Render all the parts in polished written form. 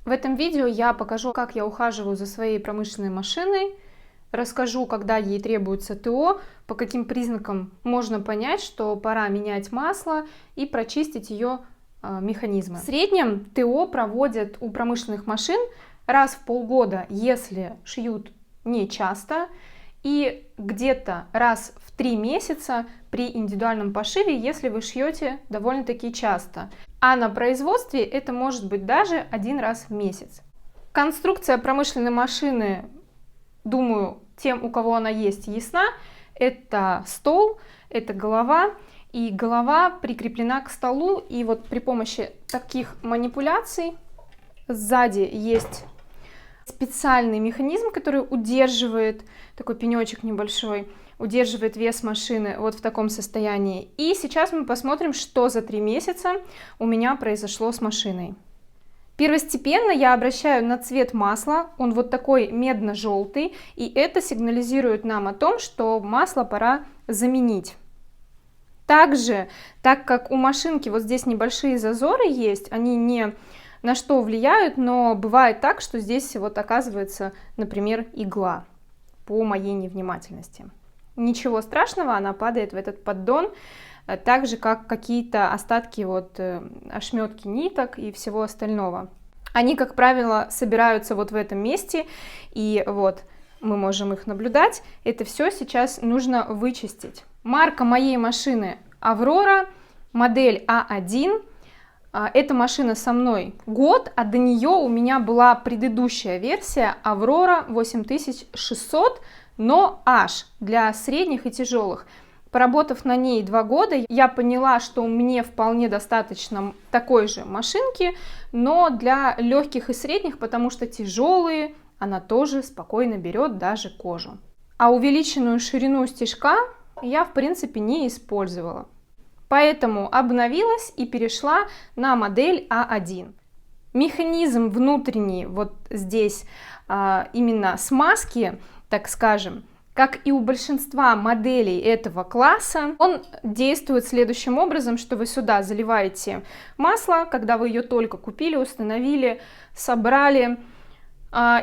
В этом видео я покажу, как я ухаживаю за своей промышленной машиной, расскажу, когда ей требуется ТО, по каким признакам можно понять, что пора менять масло и прочистить ее механизмы. В среднем ТО проводят у промышленных машин раз в полгода, если шьют не часто, и где-то раз в 3 месяца при индивидуальном пошиве, если вы шьете довольно-таки часто. А на производстве это может быть даже 1 раз в месяц. Конструкция промышленной машины, думаю, тем, у кого она есть, ясна. Это стол, это голова, и голова прикреплена к столу, и вот при помощи таких манипуляций сзади есть специальный механизм, который удерживает, такой пенечек небольшой, удерживает вес машины вот в таком состоянии. И сейчас мы посмотрим, что за 3 месяца у меня произошло с машиной. Первостепенно я обращаю на цвет масла, он вот такой медно-желтый, и это сигнализирует нам о том, что масло пора заменить. Также, так как у машинки вот здесь небольшие зазоры есть, они не на что влияют, но бывает так, что здесь вот оказывается, например, игла по моей невнимательности. Ничего страшного, она падает в этот поддон, так же как какие-то остатки, вот ошметки ниток и всего остального. Они, как правило, собираются вот в этом месте, и вот мы можем их наблюдать. Это все сейчас нужно вычистить. Марка моей машины Аврора, модель А1. Эта машина со мной год, а до нее у меня была предыдущая версия Аврора 8600, но H для средних и тяжелых. Поработав на ней 2 года, я поняла, что мне вполне достаточно такой же машинки, но для легких и средних, потому что тяжелые она тоже спокойно берет даже кожу. А увеличенную ширину стежка я в принципе не использовала. Поэтому обновилась и перешла на модель А1. Механизм внутренний вот здесь именно смазки, так скажем, как и у большинства моделей этого класса, он действует следующим образом, что вы сюда заливаете масло, когда вы ее только купили, установили, собрали.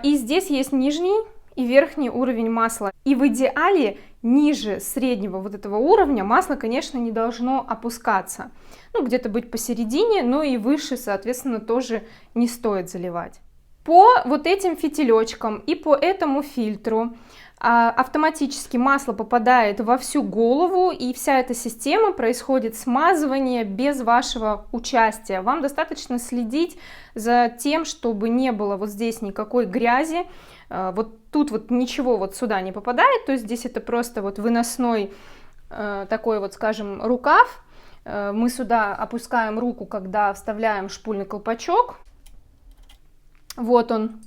И здесь есть нижний и верхний уровень масла. И в идеале ниже среднего вот этого уровня масло, конечно, не должно опускаться. Ну, где-то быть посередине, но и выше, соответственно, тоже не стоит заливать. По вот этим фитилечкам и по этому фильтру автоматически масло попадает во всю голову, и вся эта система происходит смазывание без вашего участия. Вам достаточно следить за тем, чтобы не было вот здесь никакой грязи, вот тут вот ничего вот сюда не попадает, то есть здесь это просто вот выносной такой вот, скажем, рукав. Мы сюда опускаем руку, когда вставляем шпульный колпачок. Вот он.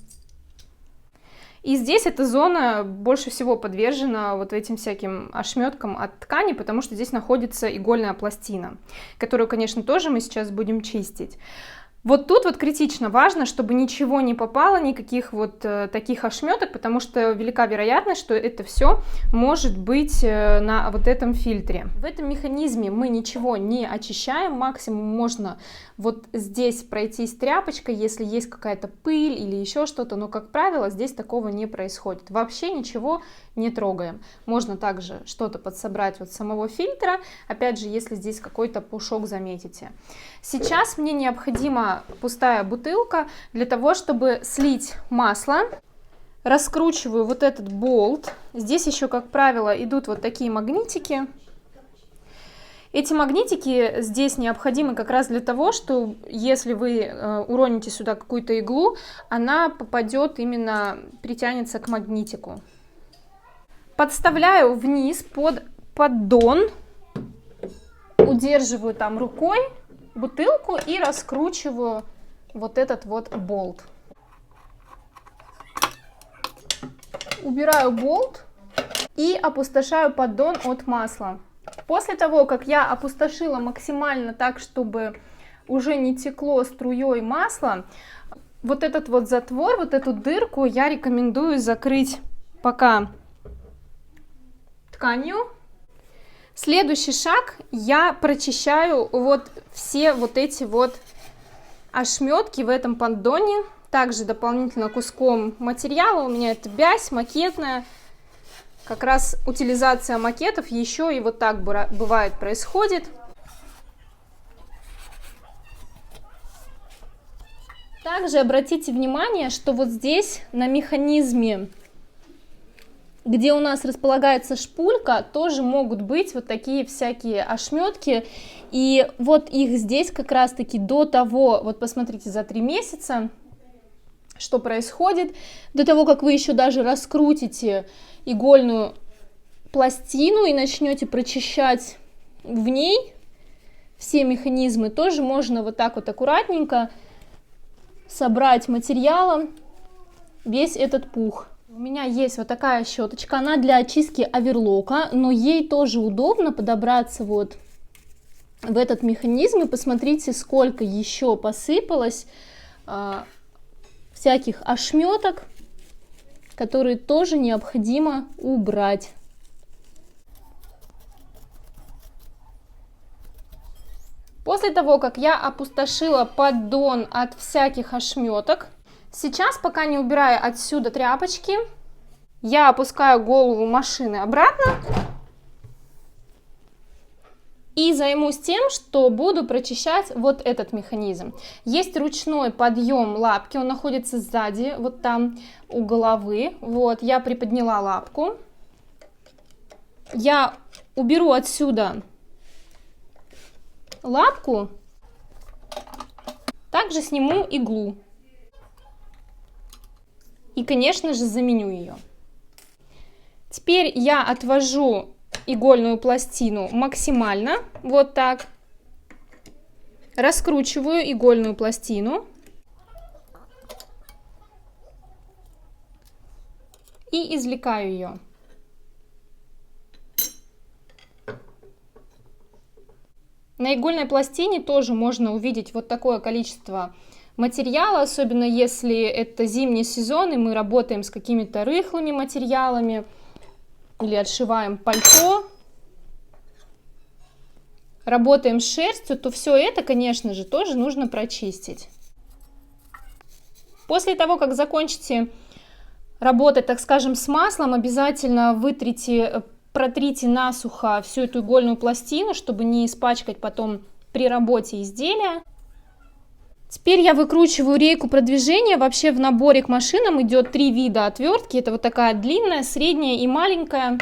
И здесь эта зона больше всего подвержена вот этим всяким ошметкам от ткани, потому что здесь находится игольная пластина, которую, конечно, тоже мы сейчас будем чистить. Вот тут вот критично важно, чтобы ничего не попало, никаких вот таких ошметок, потому что велика вероятность, что это все может быть на вот этом фильтре. В этом механизме мы ничего не очищаем, максимум можно вот здесь пройтись тряпочкой, если есть какая-то пыль или еще что-то, но, как правило, здесь такого не происходит. Вообще ничего не трогаем. Можно также что-то подсобрать вот самого фильтра, опять же, если здесь какой-то пушок заметите. Сейчас мне необходима пустая бутылка для того, чтобы слить масло. Раскручиваю вот этот болт. Здесь еще, как правило, идут вот такие магнитики. Эти магнитики здесь необходимы как раз для того, что если вы уроните сюда какую-то иглу, она попадет именно, притянется к магнитику. Подставляю вниз под поддон, удерживаю там рукой бутылку и раскручиваю вот этот вот болт. Убираю болт и опустошаю поддон от масла. После того, как я опустошила максимально так, чтобы уже не текло струей масло, вот этот вот затвор, вот эту дырку я рекомендую закрыть пока тканью. Следующий шаг, я прочищаю вот все вот эти вот ошметки в этом поддоне, Также дополнительно куском материала у меня это бязь макетная. Как раз утилизация макетов еще и вот так бывает происходит. Также обратите внимание, что вот здесь на механизме, где у нас располагается шпулька, тоже могут быть вот такие всякие ошметки. И вот их здесь как раз-таки до того, вот посмотрите, за 3 месяца, что происходит, до того, как вы еще даже раскрутите игольную пластину и начнете прочищать в ней все механизмы, тоже можно вот так вот аккуратненько собрать материалом весь этот пух. У меня есть вот такая щеточка, она для очистки оверлока, но ей тоже удобно подобраться вот в этот механизм. И посмотрите, сколько еще посыпалось всяких ошметок, которые тоже необходимо убрать. После того, как я опустошила поддон от всяких ошметок, сейчас, пока не убираю отсюда тряпочки, я опускаю голову машины обратно и займусь тем, что буду прочищать вот этот механизм. Есть ручной подъем лапки, он находится сзади, вот там у головы. Вот, я приподняла лапку. Я уберу отсюда лапку, также сниму иглу и, конечно же, заменю ее. Теперь я отвожу игольную пластину максимально, вот так, раскручиваю игольную пластину и извлекаю ее. На игольной пластине тоже можно увидеть вот такое количество материала, особенно если это зимний сезон и мы работаем с какими-то рыхлыми материалами или отшиваем пальто, работаем с шерстью, то все это, конечно же, тоже нужно прочистить. После того, как закончите работать, так скажем, с маслом, обязательно протрите насухо всю эту игольную пластину, чтобы не испачкать потом при работе изделия. Теперь я выкручиваю рейку продвижения. Вообще в наборе к машинам идет 3 вида отвертки. Это вот такая длинная, средняя и маленькая.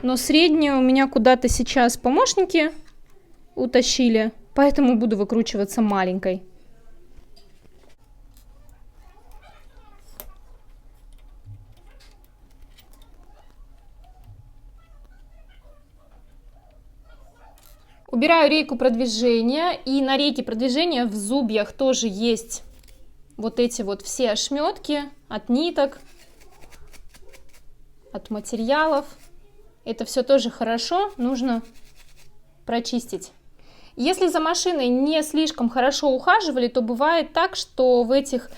Но среднюю у меня куда-то сейчас помощники утащили, поэтому буду выкручиваться маленькой. Убираю рейку продвижения, и на рейке продвижения в зубьях тоже есть вот эти вот все ошметки от ниток, от материалов. Это все тоже хорошо, нужно прочистить. Если за машиной не слишком хорошо ухаживали, то бывает так, что в этих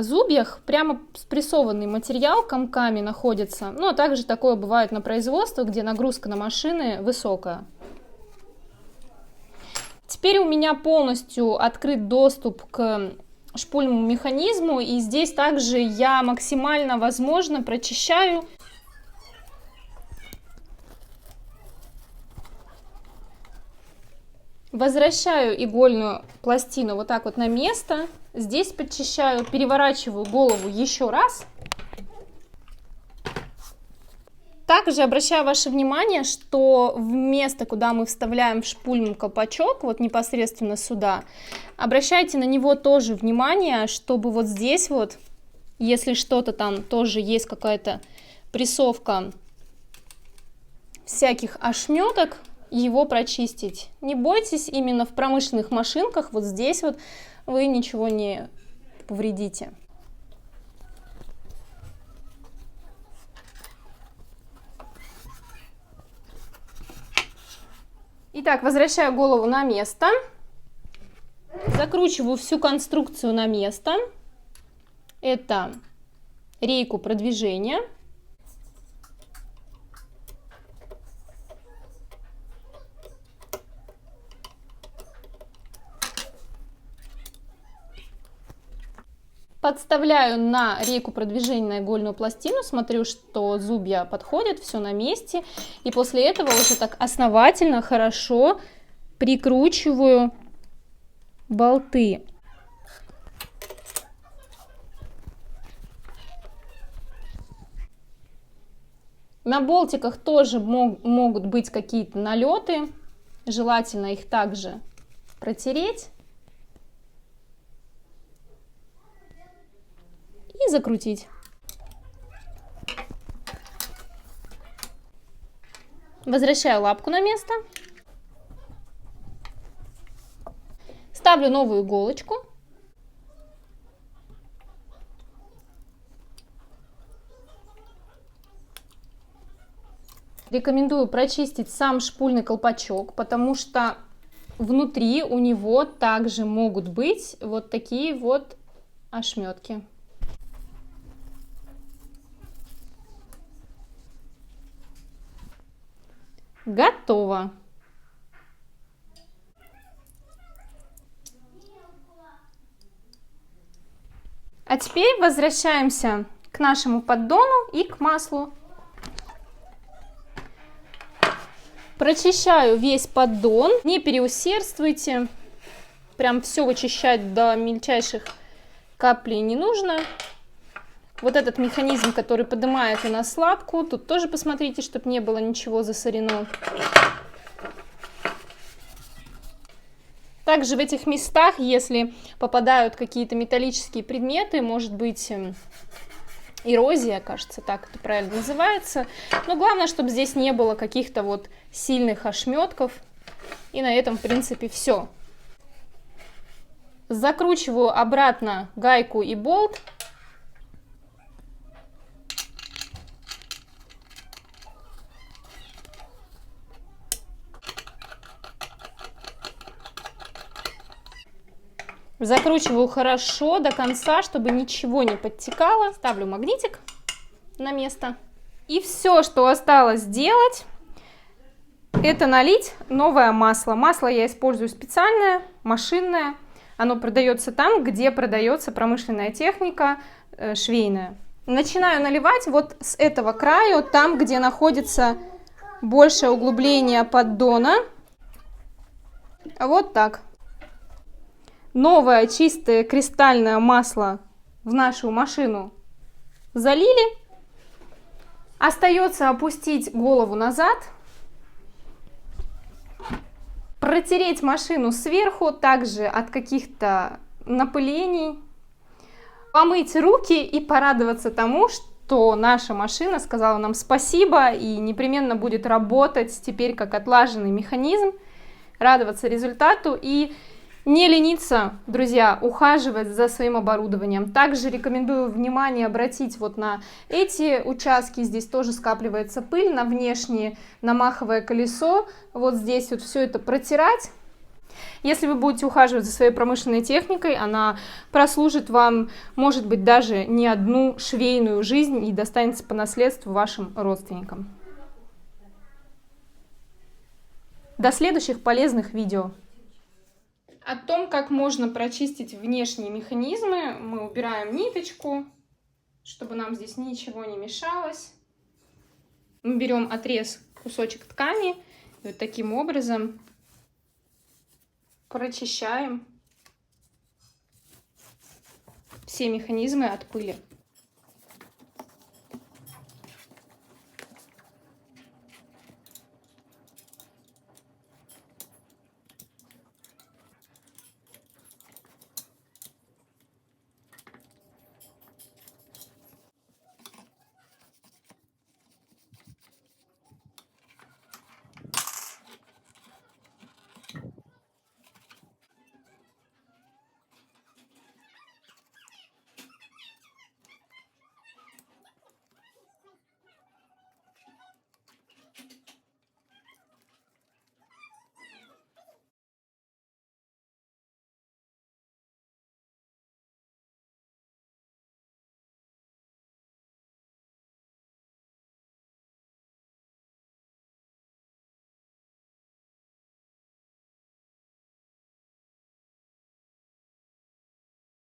зубьях прямо спрессованный материал комками находится. Ну, а также такое бывает на производствах, где нагрузка на машины высокая. Теперь у меня полностью открыт доступ к шпульному механизму, и здесь также я максимально возможно прочищаю. Возвращаю игольную пластину вот так вот на место. Здесь подчищаю, переворачиваю голову еще раз. Также обращаю ваше внимание, что в место, куда мы вставляем в шпульный колпачок, вот непосредственно сюда, обращайте на него тоже внимание, чтобы вот здесь вот, если что-то там тоже есть какая-то прессовка всяких ошметок, его прочистить. Не бойтесь, именно в промышленных машинках вот здесь вот вы ничего не повредите. Итак, возвращаю голову на место, закручиваю всю конструкцию на место. Это рейку продвижения. Подставляю на рейку продвижения на игольную пластину, смотрю, что зубья подходят, все на месте. И после этого уже так основательно, хорошо прикручиваю болты. На болтиках тоже могут быть какие-то налеты. Желательно их также протереть. И закрутить. Возвращаю лапку на место. Ставлю новую иголочку. Рекомендую прочистить сам шпульный колпачок, потому что внутри у него также могут быть вот такие вот ошметки. Готово. А теперь возвращаемся к нашему поддону и к маслу. Прочищаю весь поддон, не переусердствуйте, прям все вычищать до мельчайших каплей не нужно. Вот этот механизм, который поднимает у нас лапку, тут тоже посмотрите, чтобы не было ничего засорено. Также в этих местах, если попадают какие-то металлические предметы, может быть эрозия, кажется, так это правильно называется. Но главное, чтобы здесь не было каких-то вот сильных ошметков. И на этом, в принципе, все. Закручиваю обратно гайку и болт. Закручиваю хорошо до конца, чтобы ничего не подтекало. Ставлю магнитик на место. И все, что осталось сделать, это налить новое масло. Масло я использую специальное, машинное. Оно продается там, где продается промышленная техника, швейная. Начинаю наливать вот с этого края, там, где находится большее углубление поддона. Вот так. Новое чистое кристальное масло в нашу машину залили. Остается опустить голову назад, протереть машину сверху, также от каких-то напылений, помыть руки и порадоваться тому, что наша машина сказала нам спасибо и непременно будет работать теперь как отлаженный механизм, радоваться результату и не лениться, друзья, ухаживать за своим оборудованием. Также рекомендую внимание обратить вот на эти участки. Здесь тоже скапливается пыль, на внешнее, на маховое колесо. Вот здесь вот все это протирать. Если вы будете ухаживать за своей промышленной техникой, она прослужит вам, может быть, даже не одну швейную жизнь и достанется по наследству вашим родственникам. До следующих полезных видео. О том, как можно прочистить внешние механизмы, мы убираем ниточку, чтобы нам здесь ничего не мешалось. Мы берем отрез, кусочек ткани, и вот таким образом прочищаем все механизмы от пыли.